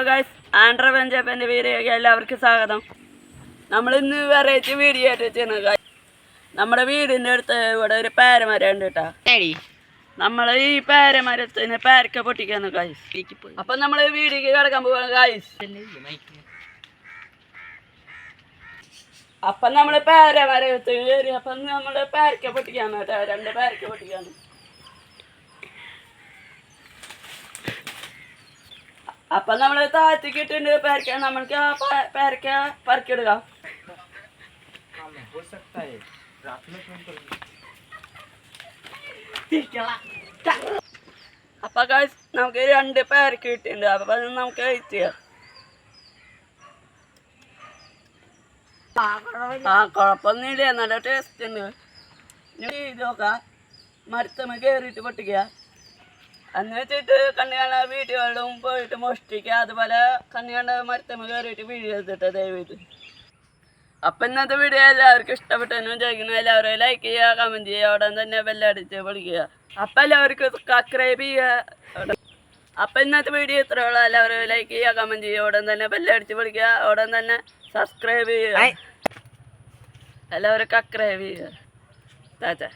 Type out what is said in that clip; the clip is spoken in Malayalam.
ഗൈസ് ആൻഡ്ര വെഞ്ചപ്പൻ്റെ വീഡിയോയ്ക്ക് എല്ലാവർക്കും സ്വാഗതം. നമ്മളിന്ന് വെറൈറ്റി വീഡിയോ ആയിട്ട് ചെയ്യുന്നത് ഗൈസ്. നമ്മുടെ വീടിൻ്റെ അടുത്ത് ഇവിടെ ഒരു പേരമരം ഉണ്ട് കേട്ടോ. നമ്മൾ ഈ പേരമരത്തിന് പേരക്ക പൊട്ടിക്കാന്ന് ഗൈസ്. അപ്പം നമ്മൾ വീഡിയോക്ക് കിടക്കാൻ പോവാണ് ഗൈസ്. അപ്പം നമ്മൾ പേരമരത്ത് കയറി അപ്പം നമ്മൾ പേരക്ക പൊട്ടിക്കാന്ന് കേട്ടോ. 2 പേരക്ക പൊട്ടിക്കാന്ന്. അപ്പം നമ്മൾ താഴ്ത്തിക്കിട്ടുണ്ട് പേരക്ക. നമ്മൾക്ക് ആ പേരക്ക പറക്കിടുക. അപ്പൊ നമുക്ക് 2 പേരക്ക കിട്ടിയിട്ടുണ്ട്. അപ്പൊ നമുക്ക് കഴിച്ചാ കുഴപ്പമൊന്നുമില്ല, നല്ല ടേസ്റ്റ് ഉണ്ട്. ഇത് നോക്കാം, മരത്തമ്മ കയറിയിട്ട് പൊട്ടിക്കുക. എന്ന് വെച്ചിട്ട് കണ്ണി കണ്ട വീഡിയോകളിലും പോയിട്ട് മോഷ്ടിക്കുക, അതുപോലെ കണ്ണി കണ്ട മരത്തമ്മ കയറിയിട്ട് വീഡിയോ എടുത്തിട്ട് ദയവേത്. അപ്പം ഇന്നത്തെ വീഡിയോ എല്ലാവർക്കും ഇഷ്ടപ്പെട്ടെന്ന് വിചാരിക്കുന്നു. എല്ലാവരും ലൈക്ക് ചെയ്യുക, കമൻറ്റ് ചെയ്യുക, ഉടൻ തന്നെ ബെല്ലടിച്ച് വിളിക്കുക. അപ്പം എല്ലാവർക്കും സബ്സ്ക്രൈബ് ചെയ്യുക. അപ്പം ഇന്നത്തെ വീഡിയോ ഇത്രയുള്ള എല്ലാവരും ലൈക്ക് ചെയ്യുക, കമൻറ്റ് ചെയ്യുക, ഉടൻ തന്നെ ബെല്ലടിച്ച് വിളിക്കുക, ഉടൻ തന്നെ സബ്സ്ക്രൈബ് ചെയ്യുക. എല്ലാവരും സബ്സ്ക്രൈബ് ചെയ്യുക. ചാച്ചാ.